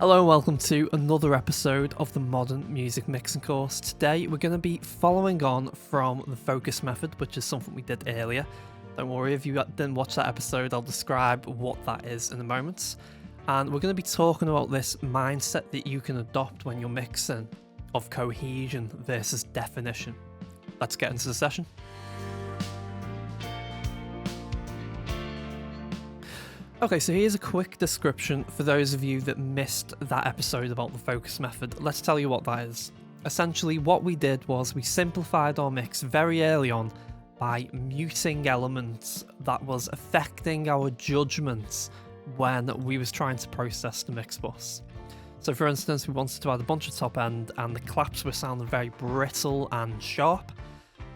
Hello and welcome to another episode of the Modern Music Mixing course. Today we're going to be following on from the focus method, which is something we did earlier. Don't worry, if you didn't watch that episode, I'll describe what that is in a moment. And we're going to be talking about this mindset that you can adopt when you're mixing of cohesion versus definition. Let's get into the session. Okay, so here's a quick description for those of you that missed that episode about the focus method. Let's tell you what that is. Essentially, what we did was we simplified our mix very early on by muting elements that was affecting our judgments when we was trying to process the mix bus. So for instance, we wanted to add a bunch of top end and the claps were sounding very brittle and sharp.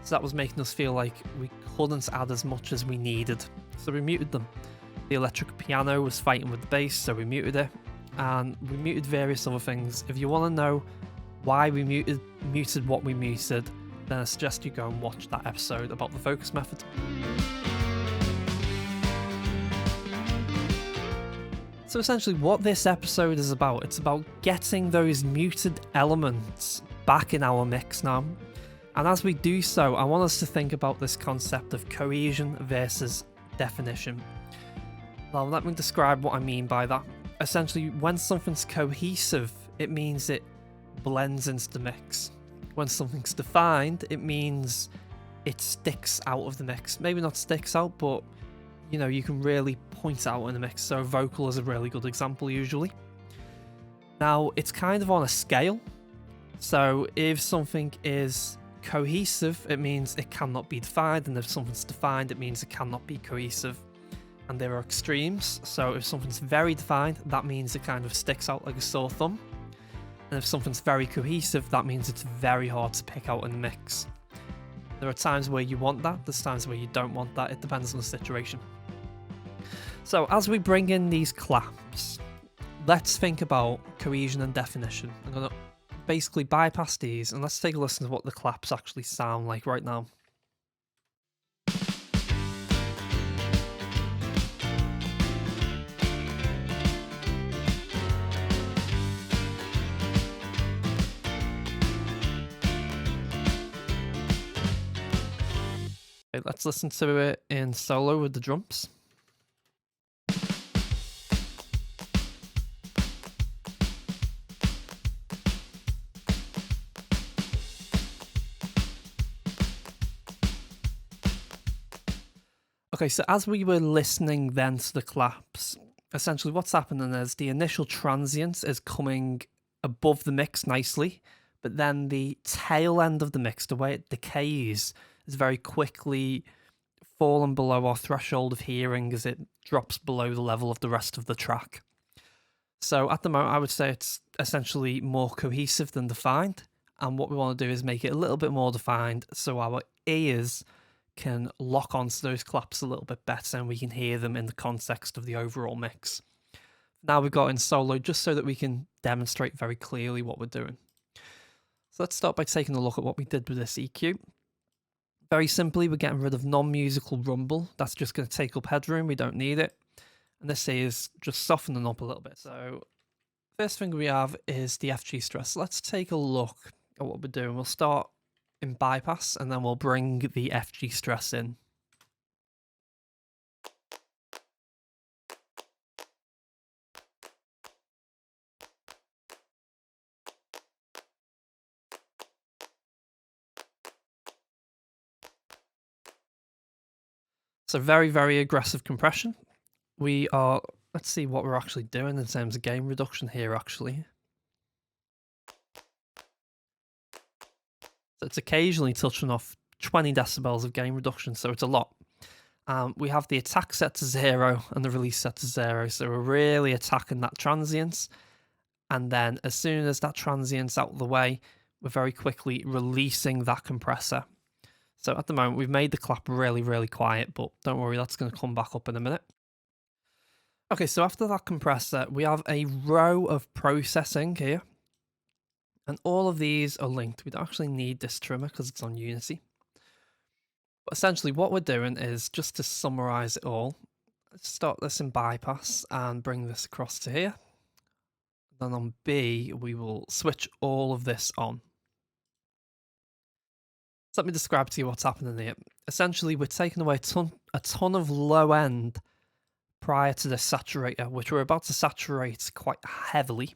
So that was making us feel like we couldn't add as much as we needed. So we muted them. The electric piano was fighting with the bass, so we muted it, and we muted various other things. If you want to know why we muted what we muted, then I suggest you go and watch that episode about the focus method. So essentially what this episode is about, it's about getting those muted elements back in our mix now. And as we do so, I want us to think about this concept of cohesion versus definition. Well, let me describe what I mean by that. Essentially, when something's cohesive, it means it blends into the mix. When something's defined, it means it sticks out of the mix. Maybe not sticks out, but you know, you can really point it out in the mix. So vocal is a really good example usually. Now, it's kind of on a scale. So if something is cohesive, it means it cannot be defined, and if something's defined, it means it cannot be cohesive. And there are extremes, so if something's very defined, that means it kind of sticks out like a sore thumb. And if something's very cohesive, that means it's very hard to pick out in the mix. There are times where you want that, there's times where you don't want that, it depends on the situation. So as we bring in these claps, let's think about cohesion and definition. I'm going to basically bypass these and let's take a listen to what the claps actually sound like right now. Okay, let's listen to it in solo with the drums. Okay, so as we were listening then to the claps, essentially what's happening is the initial transient is coming above the mix nicely, but then the tail end of the mix, the way it decays, is very quickly fallen below our threshold of hearing as it drops below the level of the rest of the track. So at the moment, I would say it's essentially more cohesive than defined. And what we want to do is make it a little bit more defined so our ears can lock onto those claps a little bit better and we can hear them in the context of the overall mix. Now we've got in solo just so that we can demonstrate very clearly what we're doing. So let's start by taking a look at what we did with this EQ. Very simply, we're getting rid of non-musical rumble. That's just going to take up headroom. We don't need it. And this is just softening up a little bit. So first thing we have is the FG stress. Let's take a look at what we're doing. We'll start in bypass and then we'll bring the FG stress in. So very, very aggressive compression. We are, let's see what we're actually doing in terms of gain reduction here actually. So it's occasionally touching off 20 decibels of gain reduction, so it's a lot. We have the attack set to 0 and the release set to 0, so we're really attacking that transience. And then as soon as that transient's out of the way, we're very quickly releasing that compressor. So at the moment, we've made the clap really, really quiet, but don't worry, that's going to come back up in a minute. Okay, so after that compressor, we have a row of processing here. And all of these are linked. We don't actually need this trimmer because it's on Unity. But essentially what we're doing is, just to summarize it all, let's start this in bypass and bring this across to here. Then on B, we will switch all of this on. So let me describe to you what's happening here. Essentially, we're taking away a ton of low end prior to the saturator, which we're about to saturate quite heavily.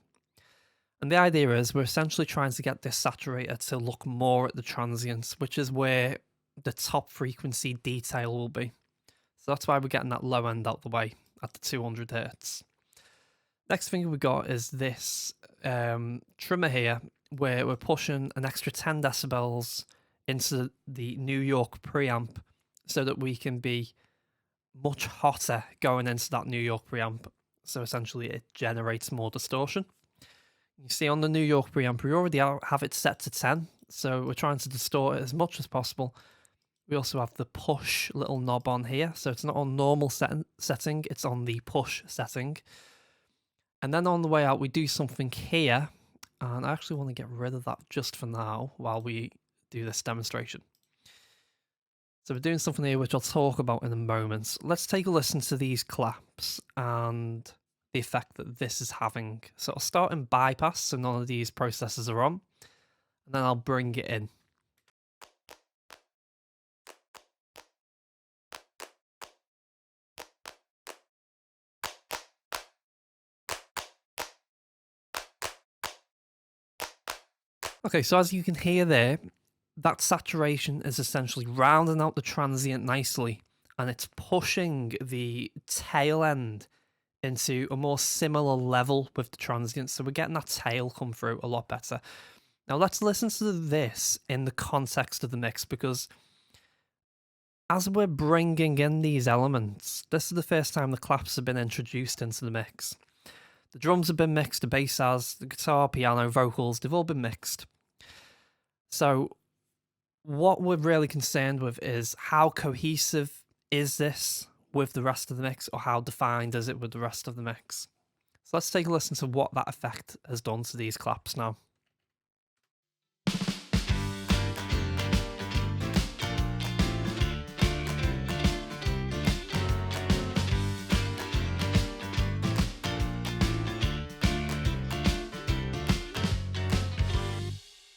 And the idea is we're essentially trying to get this saturator to look more at the transients, which is where the top frequency detail will be. So that's why we're getting that low end out the way at the 200 hertz. Next thing we got is this trimmer here, where we're pushing an extra 10 decibels into the New York preamp so that we can be much hotter going into that New York preamp. So essentially it generates more distortion. You see on the New York preamp, we already have it set to 10, so we're trying to distort it as much as possible. We also have the push little knob on here, so it's not on normal setting, it's on the push setting. And then on the way out, we do something here, and I actually want to get rid of that just for now while we do this demonstration. So we're doing something here which I'll talk about in a moment. Let's take a listen to these claps and the effect that this is having. So I'll start in bypass, so none of these processes are on, and then I'll bring it in. Okay, so as you can hear there, that saturation is essentially rounding out the transient nicely, and it's pushing the tail end into a more similar level with the transient, so we're getting that tail come through a lot better. Now let's listen to this in the context of the mix, because as we're bringing in these elements, this is the first time the claps have been introduced into the mix. The drums have been mixed, the bass has, the guitar, piano, vocals, they've all been mixed. So what we're really concerned with is how cohesive is this with the rest of the mix, or how defined is it with the rest of the mix. So let's take a listen to what that effect has done to these claps now.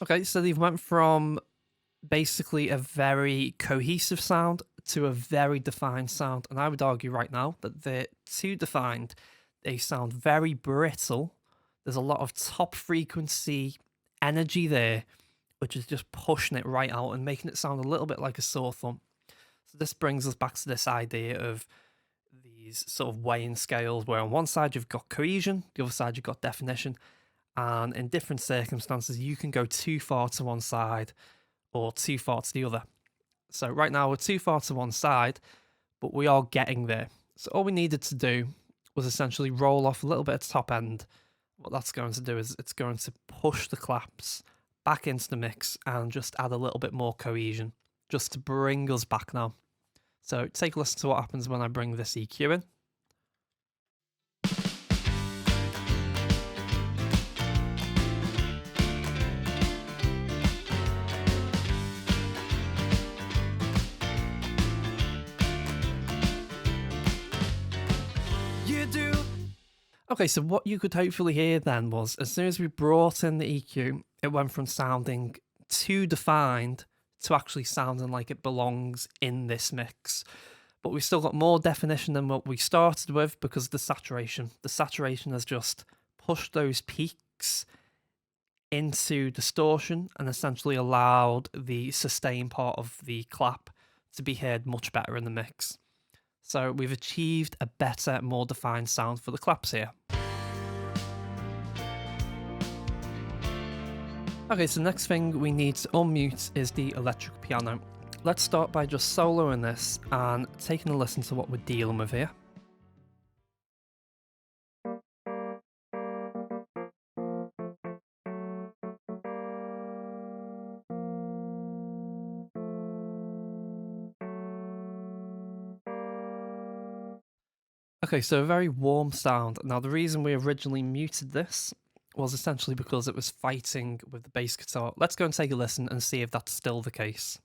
Okay, so they've went from basically a very cohesive sound to a very defined sound, and I would argue right now that they're too defined. They sound very brittle. There's a lot of top frequency energy there, which is just pushing it right out and making it sound a little bit like a sore thumb. So this brings us back to this idea of these sort of weighing scales, where on one side you've got cohesion, the other side you've got definition, and in different circumstances you can go too far to one side or too far to the other. So right now we're too far to one side, but we are getting there. So all we needed to do was essentially roll off a little bit at the top end. What that's going to do is it's going to push the claps back into the mix and just add a little bit more cohesion, just to bring us back now. So take a listen to what happens when I bring this EQ in. Okay, so what you could hopefully hear then was, as soon as we brought in the EQ, it went from sounding too defined to actually sounding like it belongs in this mix. But we've still got more definition than what we started with because of the saturation. The saturation has just pushed those peaks into distortion and essentially allowed the sustain part of the clap to be heard much better in the mix. So we've achieved a better, more defined sound for the claps here. Okay, so the next thing we need to unmute is the electric piano. Let's start by just soloing this and taking a listen to what we're dealing with here. Okay, so a very warm sound. Now, the reason we originally muted this was essentially because it was fighting with the bass guitar. Let's go and take a listen and see if that's still the case.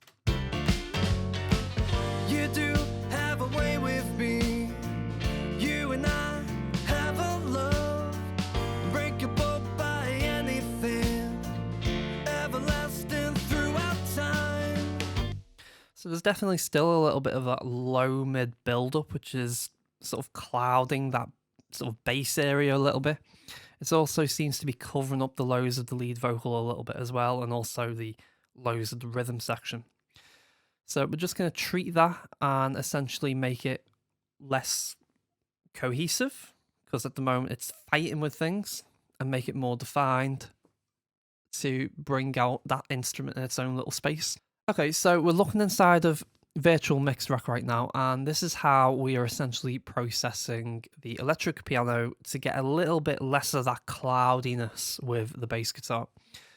You do have a way with me. You and I have a love. Breakable So there's definitely still a little bit of that low mid build up, which is sort of clouding that sort of bass area a little bit. It also seems to be covering up the lows of the lead vocal a little bit as well, and also the lows of the rhythm section. So we're just going to treat that and essentially make it less cohesive, because at the moment it's fighting with things, and make it more defined to bring out that instrument in its own little space. Okay, so we're looking inside of Virtual Mix Rack right now, and this is how we are essentially processing the electric piano to get a little bit less of that cloudiness with the bass guitar.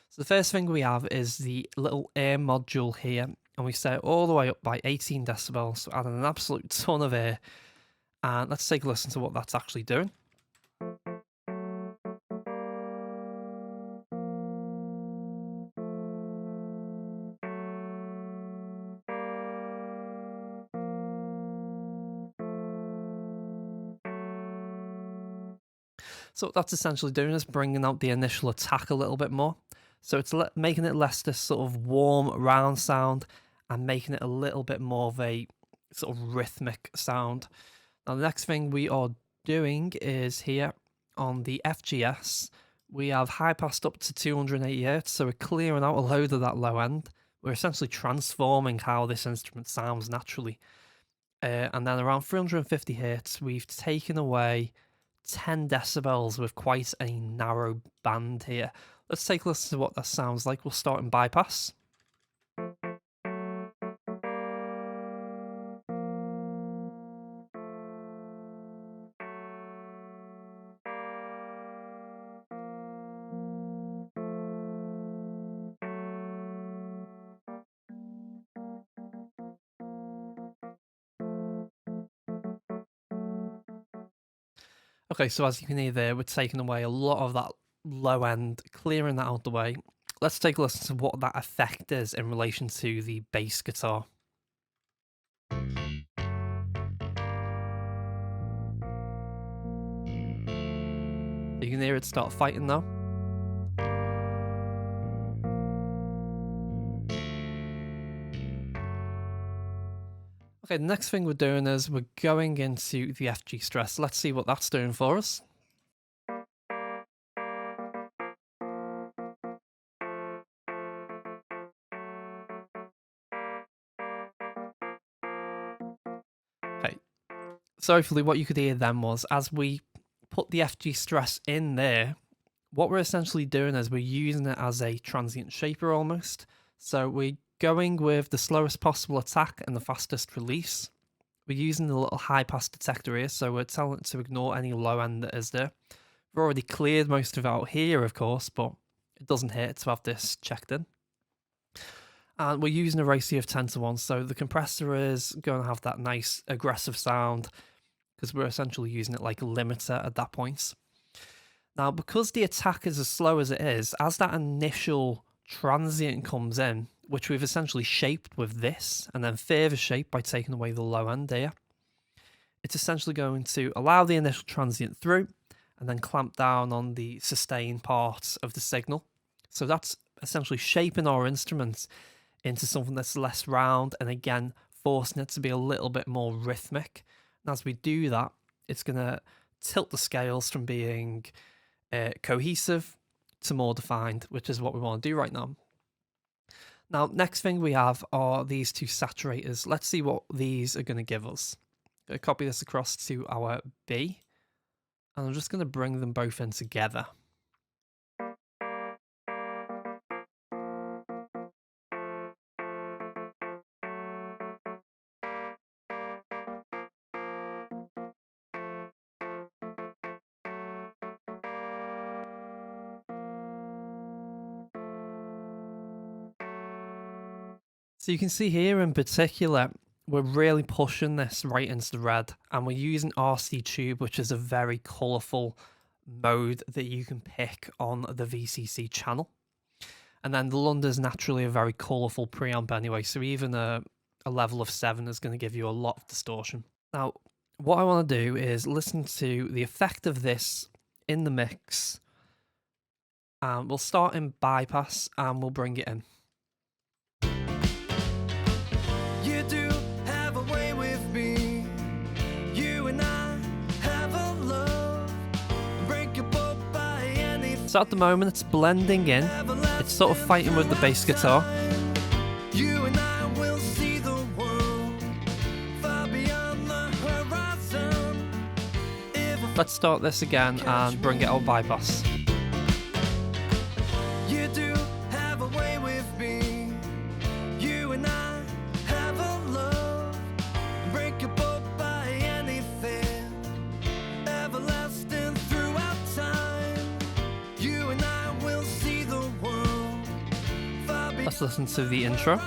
So the first thing we have is the little air module here, and we set it all the way up by 18 decibels, so adding an absolute ton of air. And let's take a listen to what that's actually doing. So what that's essentially doing is bringing out the initial attack a little bit more. So it's making it less this sort of warm, round sound and making it a little bit more of a sort of rhythmic sound. Now, the next thing we are doing is here on the FGS, we have high passed up to 280 Hz, so we're clearing out a load of that low end. We're essentially transforming how this instrument sounds naturally. And then around 350 Hz, we've taken away 10 decibels with quite a narrow band here. Let's take a listen to what that sounds like. We'll start in bypass. Okay, so as you can hear there, we're taking away a lot of that low end, clearing that out the way. Let's take a listen to what that effect is in relation to the bass guitar. You can hear it start fighting now. Okay, the next thing we're doing is we're going into the FG stress. Let's see what that's doing for us. Okay, so hopefully what you could hear then was, as we put the FG stress in there, what we're essentially doing is we're using it as a transient shaper almost. So we're going with the slowest possible attack and the fastest release. We're using the little high pass detector here, so we're telling it to ignore any low end that is there. We've already cleared most of it out here, of course, but it doesn't hurt to have this checked in. And we're using a ratio of 10 to 1, so the compressor is going to have that nice aggressive sound because we're essentially using it like a limiter at that point. Now, because the attack is as slow as it is, as that initial transient comes in, which we've essentially shaped with this, and then further shaped by taking away the low end here, it's essentially going to allow the initial transient through, and then clamp down on the sustain part of the signal. So that's essentially shaping our instruments into something that's less round, and again, forcing it to be a little bit more rhythmic. And as we do that, it's going to tilt the scales from being cohesive to more defined, which is what we want to do right now. Now, next thing we have are these two saturators. Let's see what these are going to give us. I'm going to copy this across to our B, and I'm just going to bring them both in together. So you can see here in particular, we're really pushing this right into the red, and we're using RC Tube, which is a very colourful mode that you can pick on the VCC channel. And then the Lund is naturally a very colourful preamp anyway, so even a level of 7 is going to give you a lot of distortion. Now, what I want to do is listen to the effect of this in the mix. We'll start in bypass and we'll bring it in. You So at the moment it's blending in, it's sort of fighting with the bass guitar. You and I will see the world far beyond the horizon. Let's start this again and bring it out bypass. You do have a way with me. You and I have a love unbreakable by anything, everlasting throughout time. You and I will see the world far beyond. Let's listen to the intro.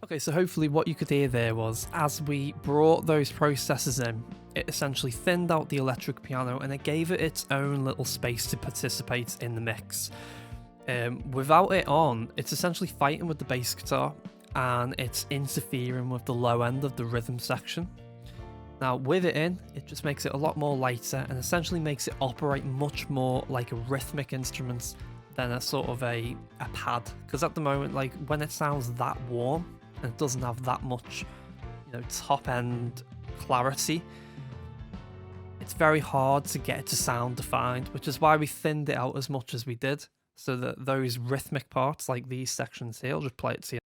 Okay, so hopefully what you could hear there was, as we brought those processors in, it essentially thinned out the electric piano and it gave it its own little space to participate in the mix. Without it on, it's essentially fighting with the bass guitar and it's interfering with the low end of the rhythm section. Now with it in, it just makes it a lot more lighter and essentially makes it operate much more like a rhythmic instrument than a sort of a pad. Because at the moment, like when it sounds that warm, and it doesn't have that much, top end clarity, it's very hard to get it to sound defined, which is why we thinned it out as much as we did, so that those rhythmic parts, like these sections here, I'll just play it to you.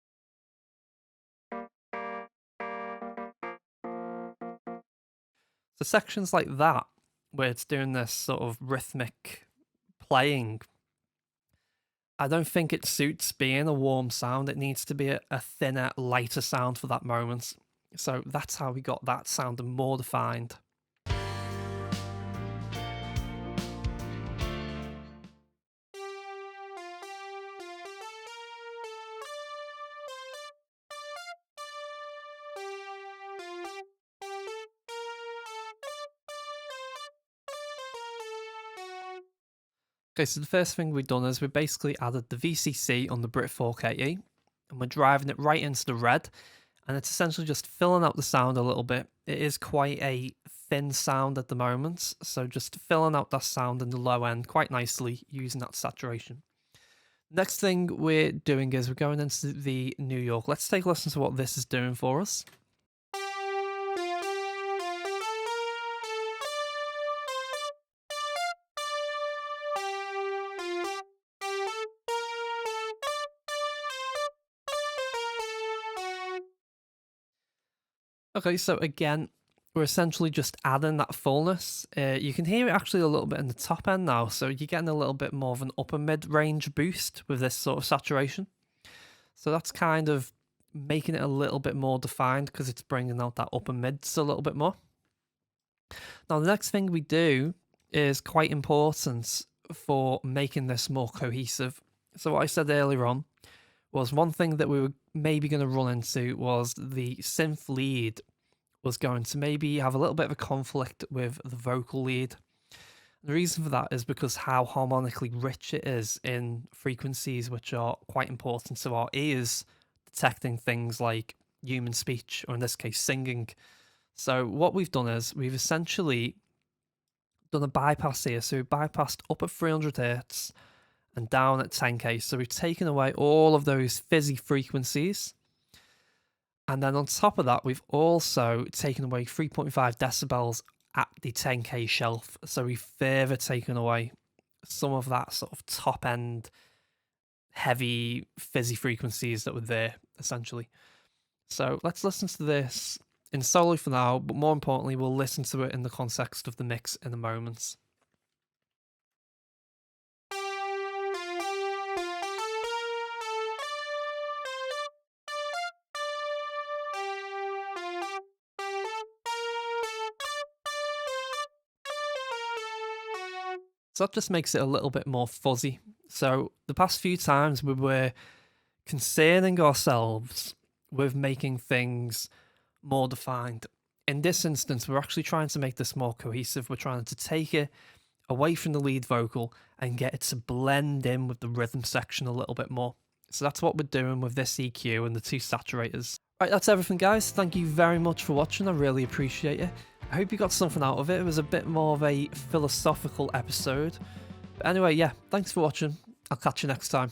So sections like that, where it's doing this sort of rhythmic playing, I don't think it suits being a warm sound. It needs to be a thinner, lighter sound for that moment. So that's how we got that sounding more defined. Okay, so the first thing we've done is we basically added the VCC on the Brit 4KE, and we're driving it right into the red, and it's essentially just filling out the sound a little bit. It is quite a thin sound at the moment, so just filling out that sound in the low end quite nicely using that saturation. Next thing we're doing is we're going into the New York. Let's take a listen to what this is doing for us. Okay, so again, we're essentially just adding that fullness. You can hear it actually a little bit in the top end now, so you're getting a little bit more of an upper mid-range boost with this sort of saturation. So that's kind of making it a little bit more defined because it's bringing out that upper mids a little bit more. Now, the next thing we do is quite important for making this more cohesive. So what I said earlier on was one thing that we were maybe going to run into was the synth lead was going to maybe have a little bit of a conflict with the vocal lead. The reason for that is because how harmonically rich it is in frequencies which are quite important to our ears, detecting things like human speech, or in this case, singing. So what we've done is we've essentially done a bypass here. So we bypassed up at 300 Hz and down at 10K. So we've taken away all of those fizzy frequencies. And then on top of that, we've also taken away 3.5 decibels at the 10K shelf. So we've further taken away some of that sort of top end heavy fizzy frequencies that were there, essentially. So let's listen to this in solo for now, but more importantly, we'll listen to it in the context of the mix in a moment. So that just makes it a little bit more fuzzy. So the past few times we were concerning ourselves with making things more defined. In this instance, we're actually trying to make this more cohesive. We're trying to take it away from the lead vocal and get it to blend in with the rhythm section a little bit more. So that's what we're doing with this EQ and the two saturators. Right, that's everything, guys. Thank you very much for watching. I really appreciate it. I hope you got something out of it. It was a bit more of a philosophical episode. But anyway, yeah, thanks for watching. I'll catch you next time.